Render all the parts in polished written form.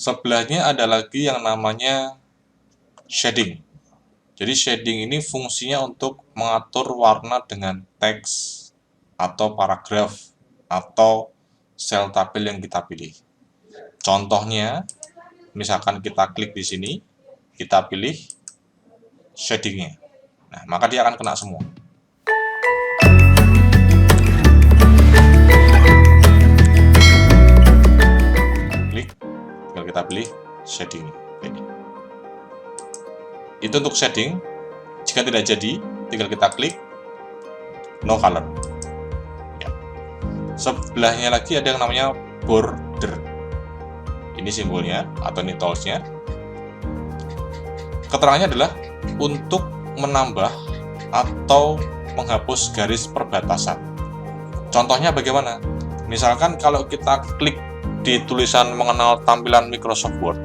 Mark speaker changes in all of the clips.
Speaker 1: Sebelahnya ada lagi yang namanya shading. Jadi shading ini fungsinya untuk mengatur warna dengan teks atau paragraf atau sel tabel yang kita pilih. Contohnya, misalkan kita klik di sini, kita pilih shadingnya. Nah, maka dia akan kena semua. Klik, tinggal kita pilih shadingnya. Ini. Itu untuk shading. Jika tidak jadi, tinggal kita klik no color. Ya. Sebelahnya lagi ada yang namanya border. Ini simbolnya atau ini toolsnya. Keterangannya adalah untuk menambah atau menghapus garis perbatasan. Contohnya bagaimana? Misalkan kalau kita klik di tulisan mengenal tampilan Microsoft Word.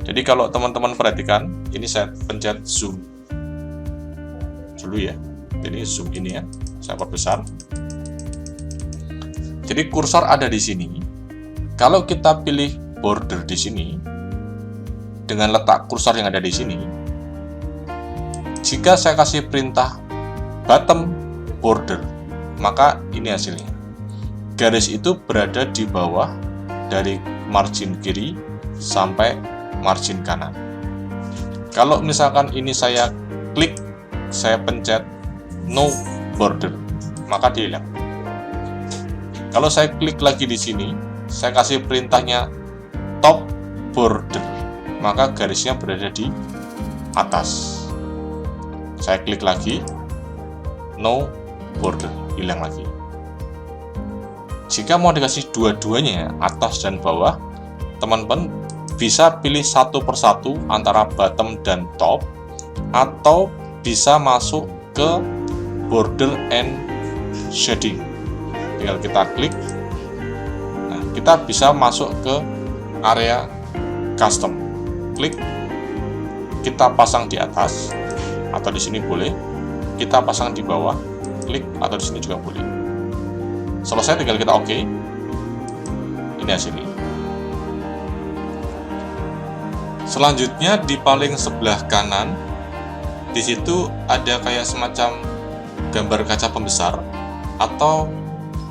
Speaker 1: Jadi kalau teman-teman perhatikan, ini saya pencet zoom dulu ya. Jadi zoom ini ya, saya perbesar. Jadi kursor ada di sini. Kalau kita pilih border di sini, dengan letak kursor yang ada di sini, jika saya kasih perintah bottom border, maka ini hasilnya. Garis itu berada di bawah dari margin kiri sampai margin kanan. Kalau misalkan ini saya klik, saya pencet no border, maka dia hilang. Kalau saya klik lagi di sini, saya kasih perintahnya top border, maka garisnya berada di atas. Saya klik lagi, no border, hilang lagi. Jika mau dikasih dua-duanya, atas dan bawah, teman-teman bisa pilih satu persatu antara bottom dan top, atau bisa masuk ke border and shading. Tinggal kita klik. Nah, kita bisa masuk ke area custom. Klik, kita pasang di atas, atau di sini boleh. Kita pasang di bawah, klik, atau di sini juga boleh. Selesai, tinggal kita oke. Ini hasilnya. Selanjutnya di paling sebelah kanan, di situ ada kayak semacam gambar kaca pembesar, atau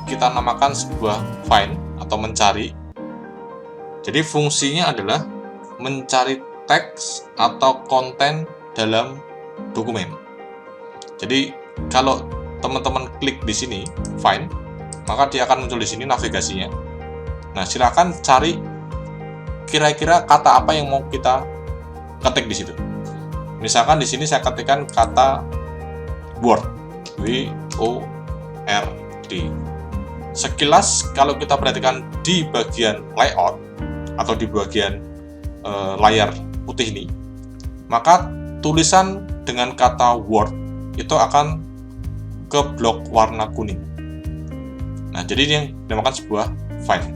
Speaker 1: kita namakan sebuah find atau mencari. Jadi fungsinya adalah mencari teks atau konten dalam dokumen. Jadi kalau teman-teman klik di sini find, maka dia akan muncul di sini navigasinya. Nah, silakan cari kira-kira kata apa yang mau kita ketik di situ. Misalkan di sini saya ketikkan kata word, W-O-R-D. Sekilas kalau kita perhatikan di bagian layout atau di bagian layar putih ini, maka tulisan dengan kata word itu akan ke blok warna kuning. Nah, jadi ini yang dinamakan sebuah find.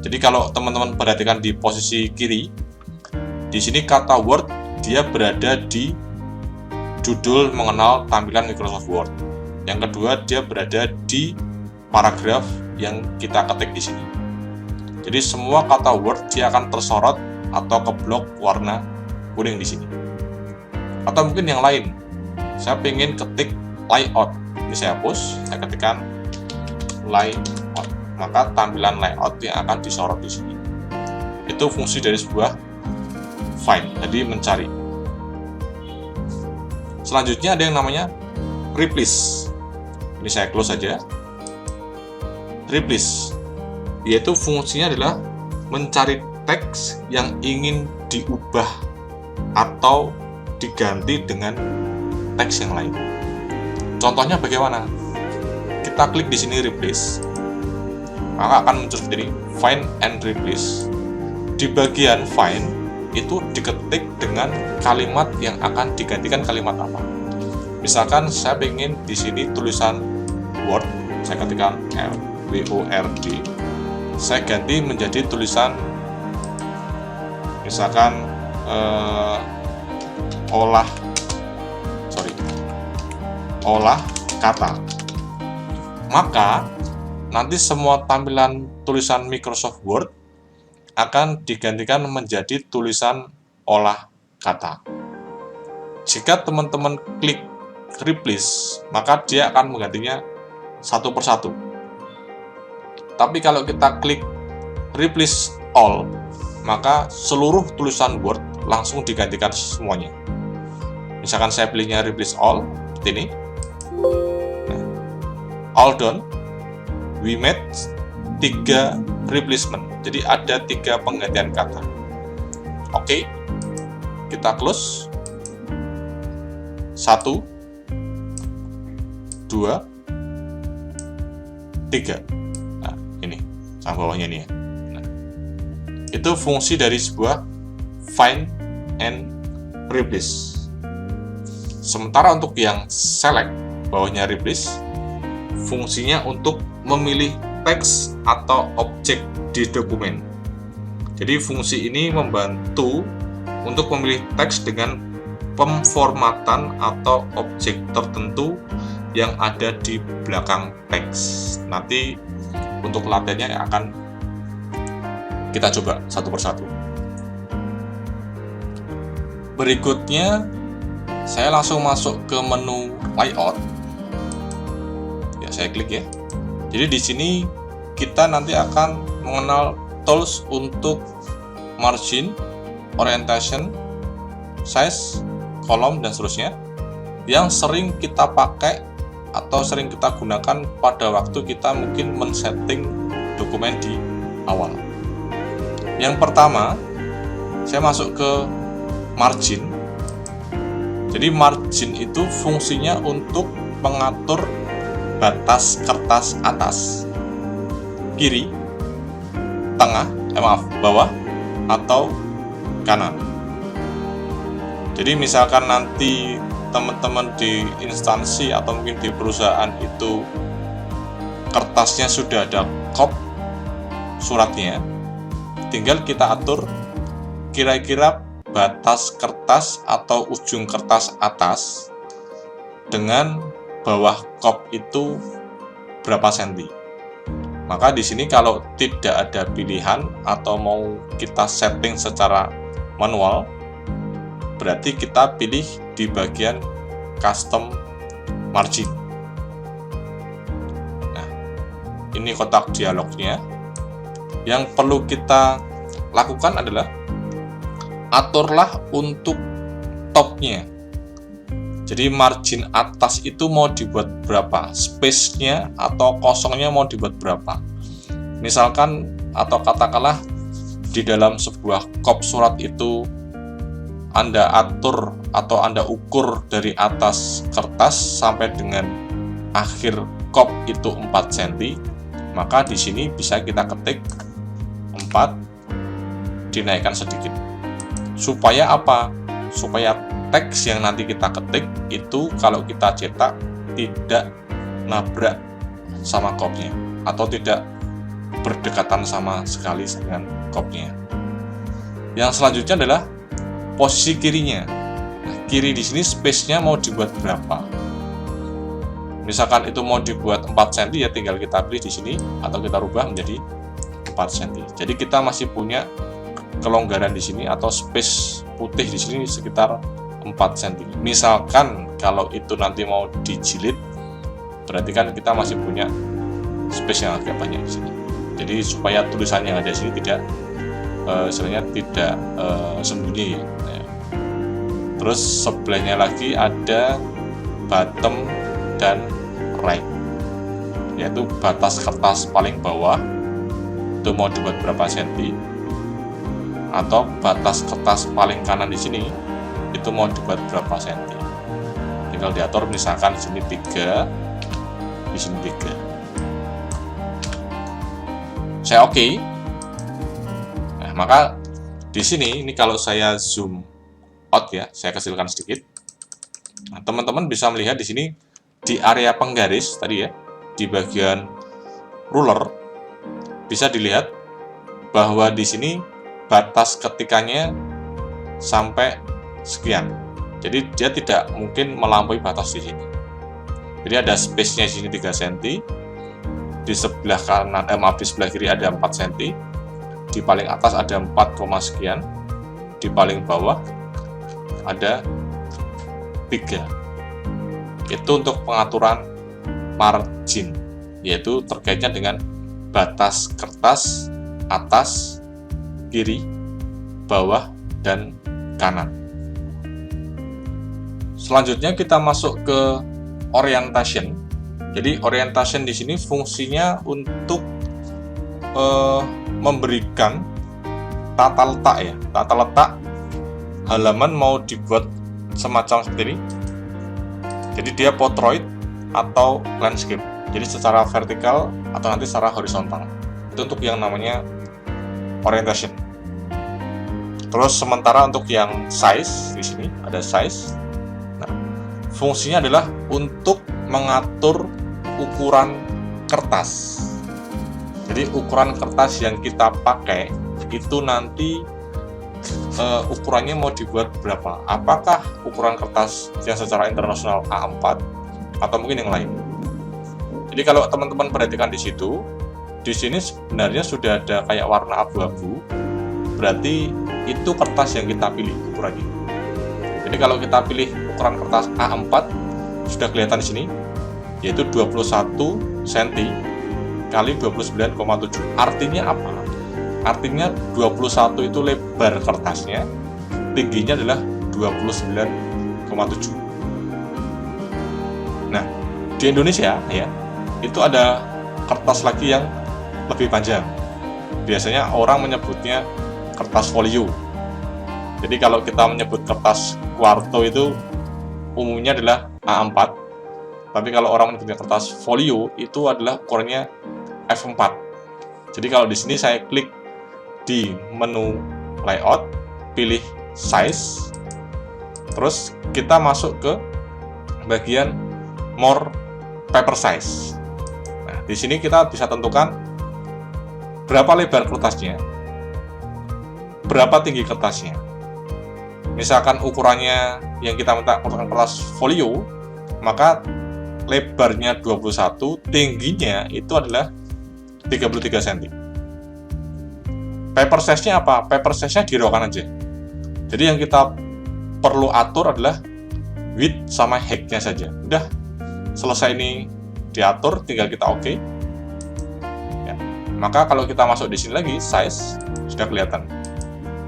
Speaker 1: Jadi kalau teman-teman perhatikan di posisi kiri, di sini kata Word dia berada di judul mengenal tampilan Microsoft Word. Yang kedua, dia berada di paragraf yang kita ketik di sini. Jadi semua kata Word dia akan tersorot atau ke blok warna kuning di sini. Atau mungkin yang lain, saya ingin ketik layout. Ini saya hapus, saya ketikkan layout, maka tampilan layout yang akan disorot di sini. Itu fungsi dari sebuah find, jadi mencari. Selanjutnya ada yang namanya replace. Ini saya close saja. Replace, yaitu fungsinya adalah mencari teks yang ingin diubah atau diganti dengan teks yang lain. Contohnya bagaimana? Kita klik di sini replace, maka akan muncul sendiri find and replace. Di bagian find itu diketik dengan kalimat yang akan digantikan kalimat apa. Misalkan saya ingin di sini tulisan word, saya ketikkan WORD, saya ganti menjadi tulisan misalkan olah kata. Maka nanti semua tampilan tulisan Microsoft Word akan digantikan menjadi tulisan olah kata. Jika teman-teman klik replace, maka dia akan menggantinya satu persatu. Tapi kalau kita klik replace all, maka seluruh tulisan Word langsung digantikan semuanya. Misalkan saya pilihnya replace all, seperti ini. All done. We made 3 replacement. Jadi ada 3 penggantian kata. Oke. Kita close. 1, 2, 3. Nah, ini sama bawahnya ini ya. Nah, itu fungsi dari sebuah find and replace. Sementara untuk yang select, bawahnya replace, fungsinya untuk memilih teks atau objek di dokumen. Jadi fungsi ini membantu untuk memilih teks dengan pemformatan atau objek tertentu yang ada di belakang teks. Nanti untuk latihannya akan kita coba satu persatu. Berikutnya saya langsung masuk ke menu layout. Ya, saya klik ya. Jadi di sini kita nanti akan mengenal tools untuk margin, orientation, size, kolom, dan seterusnya yang sering kita pakai atau sering kita gunakan pada waktu kita mungkin men-setting dokumen di awal. Yang pertama, saya masuk ke margin. Jadi margin itu fungsinya untuk mengatur batas kertas atas, kiri, tengah, bawah, atau kanan. Jadi misalkan nanti teman-teman di instansi atau mungkin di perusahaan itu kertasnya sudah ada kop suratnya, tinggal kita atur kira-kira batas kertas atau ujung kertas atas dengan bawah kop itu berapa senti. Maka di sini kalau tidak ada pilihan atau mau kita setting secara manual, berarti kita pilih di bagian custom margin. Nah, ini kotak dialognya. Yang perlu kita lakukan adalah aturlah untuk topnya. Jadi margin atas itu mau dibuat berapa, space-nya atau kosongnya mau dibuat berapa. Misalkan atau katakanlah di dalam sebuah kop surat itu Anda atur atau Anda ukur dari atas kertas sampai dengan akhir kop itu 4 cm, maka di sini bisa kita ketik 4, dinaikkan sedikit. Supaya apa? Supaya teks yang nanti kita ketik itu kalau kita cetak tidak nabrak sama kopnya atau tidak berdekatan sama sekali dengan kopnya. Yang selanjutnya adalah posisi kirinya. Nah, kiri di sini space-nya mau dibuat berapa? Misalkan itu mau dibuat 4 cm, ya tinggal kita pilih di sini atau kita rubah menjadi 4 cm. Jadi kita masih punya kelonggaran di sini atau space putih di sini sekitar 4 cm. Misalkan kalau itu nanti mau dijilid, berarti kan kita masih punya space yang agak banyak di sini. Jadi supaya tulisan yang ada di sini tidak istilahnya tidak sembunyi. Ya. Terus sebelahnya lagi ada bottom dan right, yaitu batas kertas paling bawah itu mau dibuat berapa senti, atau batas kertas paling kanan di sini itu mau dibuat berapa senti. Tinggal diatur, misalkan di sini 3, di sini 3. Saya oke. Nah, maka di sini ini kalau saya zoom out ya, saya kecilkan sedikit. Nah, teman-teman bisa melihat di sini di area penggaris tadi ya, di bagian ruler bisa dilihat bahwa di sini batas ketikannya sampai sekian. Jadi dia tidak mungkin melampaui batas di sini. Jadi ada space-nya di sini 3 cm. Di sebelah kanan, di sebelah kiri ada 4 cm. di paling atas ada 4, sekian, di paling bawah ada 3. Itu untuk pengaturan margin, yaitu terkaitnya dengan batas kertas atas, kiri, bawah, dan kanan. Selanjutnya kita masuk ke orientation. Jadi orientation di sini fungsinya untuk memberikan tata letak ya, tata letak halaman mau dibuat semacam seperti ini. Jadi dia portrait atau landscape. Jadi secara vertikal atau nanti secara horizontal. Itu untuk yang namanya orientation. Terus sementara untuk yang size di sini ada size. Nah, fungsinya adalah untuk mengatur ukuran kertas. Jadi ukuran kertas yang kita pakai itu nanti ukurannya mau dibuat berapa? Apakah ukuran kertas yang secara internasional A4 atau mungkin yang lain? Jadi kalau teman-teman perhatikan di sini sebenarnya sudah ada kayak warna abu-abu. Berarti itu kertas yang kita pilih ukurannya. Jadi kalau kita pilih ukuran kertas A4 sudah kelihatan di sini, yaitu 21 cm kali 29,7. Artinya apa? Artinya 21 itu lebar kertasnya, tingginya adalah 29,7. Nah, di Indonesia ya, itu ada kertas lagi yang lebih panjang. Biasanya orang menyebutnya kertas folio. Jadi kalau kita menyebut kertas kuarto itu umumnya adalah A4. Tapi kalau orang menyebutnya kertas folio itu adalah ukurannya F4. Jadi kalau di sini saya klik di menu layout, pilih size, terus kita masuk ke bagian more paper size. Nah, di sini kita bisa tentukan berapa lebar kertasnya, berapa tinggi kertasnya. Misalkan ukurannya yang kita minta ukuran kertas folio, maka lebarnya 21, tingginya itu adalah 33 cm. Paper size-nya apa? Paper size-nya diraukan aja. Jadi yang kita perlu atur adalah width sama height-nya saja. Udah selesai ini diatur, tinggal kita oke. Ya. Maka kalau kita masuk di sini lagi, size sudah kelihatan.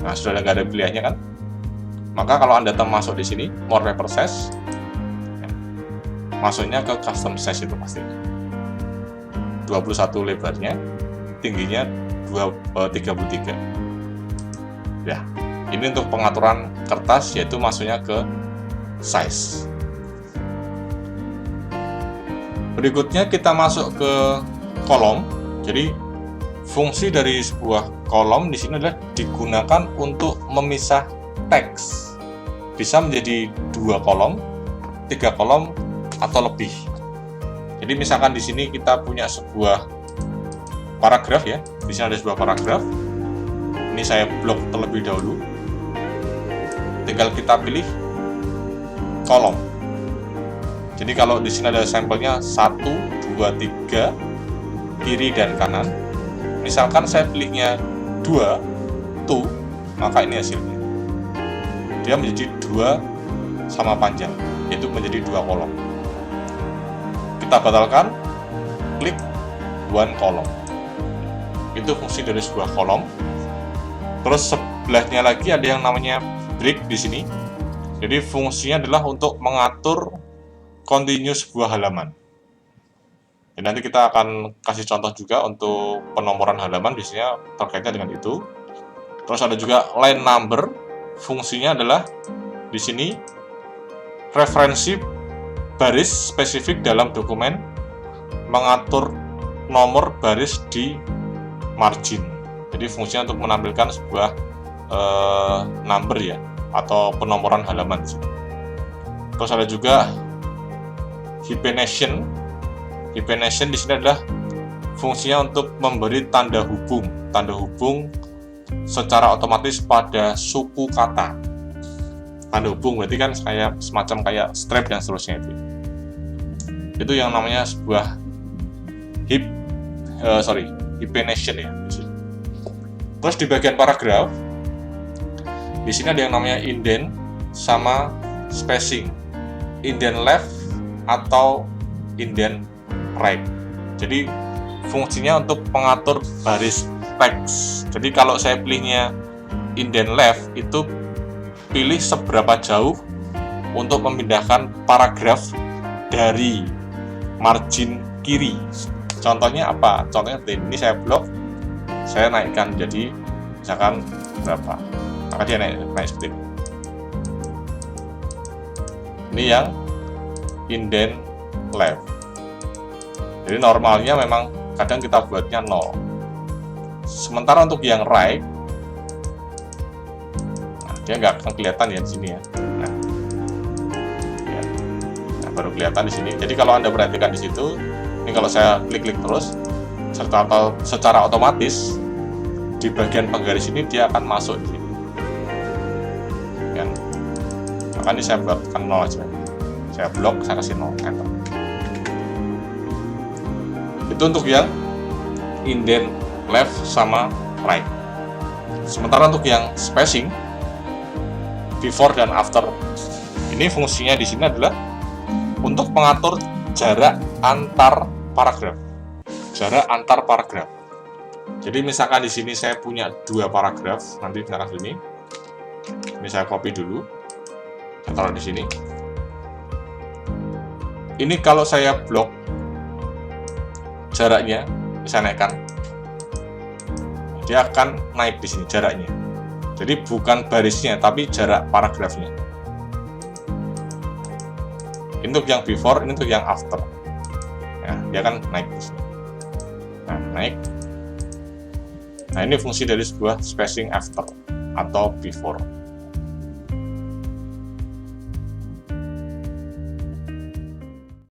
Speaker 1: Nah, sudah nggak ada pilihannya kan? Maka kalau Anda masuk di sini, more paper size, ya, masuknya ke custom size itu pasti. 21 lebarnya, tingginya 33. Ya, ini untuk pengaturan kertas, yaitu masuknya ke size. Berikutnya kita masuk ke kolom. Jadi fungsi dari sebuah kolom di sini adalah digunakan untuk memisah teks. Bisa menjadi 2 kolom, 3 kolom atau lebih. Jadi misalkan di sini kita punya sebuah paragraf ya. Di sini ada sebuah paragraf. Ini saya blok terlebih dahulu. Tinggal kita pilih kolom. Jadi kalau di sini ada sampelnya 1, 2, 3 kiri dan kanan. Misalkan saya pilihnya 2, 2, maka ini hasilnya. Dia menjadi 2 sama panjang, yaitu menjadi 2 kolom. Kita batalkan, klik one kolom. Itu fungsi dari sebuah kolom. Terus sebelahnya lagi ada yang namanya break di sini. Jadi fungsinya adalah untuk mengatur continue sebuah halaman. Dan nanti kita akan kasih contoh juga untuk penomoran halaman, biasanya terkaitnya dengan itu. Terus ada juga line number. Fungsinya adalah di sini referensi baris spesifik dalam dokumen, mengatur nomor baris di margin. Jadi fungsinya untuk menampilkan sebuah number ya, atau penomoran halaman. Terus ada juga hyphenation. Hyphenation di sini adalah fungsinya untuk memberi tanda hubung secara otomatis pada suku kata. Tanda hubung berarti kan kayak semacam kayak strap dan seterusnya itu. Itu yang namanya sebuah hyphenation ya. Terus di bagian paragraf, di sini ada yang namanya indent sama spacing, indent left atau indent right. Jadi fungsinya untuk mengatur baris teks. Jadi kalau saya pilihnya indent left, itu pilih seberapa jauh untuk memindahkan paragraf dari margin kiri. Contohnya apa? Contohnya ini saya blok, saya naikkan jadi misalkan berapa, maka dia naik seperti ini. Ini yang indent left. Jadi normalnya memang kadang kita buatnya 0. Sementara untuk yang right, dia nggak akan kelihatan ya di sini ya. Nah, baru kelihatan di sini. Jadi kalau Anda perhatikan di situ, ini kalau saya klik-klik terus, secara otomatis di bagian penggaris ini dia akan masuk di sini. Kan? Maka ini saya buatkan 0 aja. Saya blok, saya kasih 0, enter. Itu untuk yang indent left sama right. Sementara untuk yang spacing, before dan after, ini fungsinya di sini adalah untuk mengatur jarak antar paragraf. Jarak antar paragraf. Jadi misalkan di sini saya punya 2 paragraf, nanti misalkan sini. Ini saya copy dulu. Saya taruh di sini. Ini kalau saya blok jaraknya, bisa naikkan. Dia akan naik di sini jaraknya. Jadi bukan barisnya, tapi jarak paragrafnya. Ini untuk yang before, ini untuk yang after. Ya, dia akan naik di sini. Nah, naik. Nah, ini fungsi dari sebuah spacing after atau before.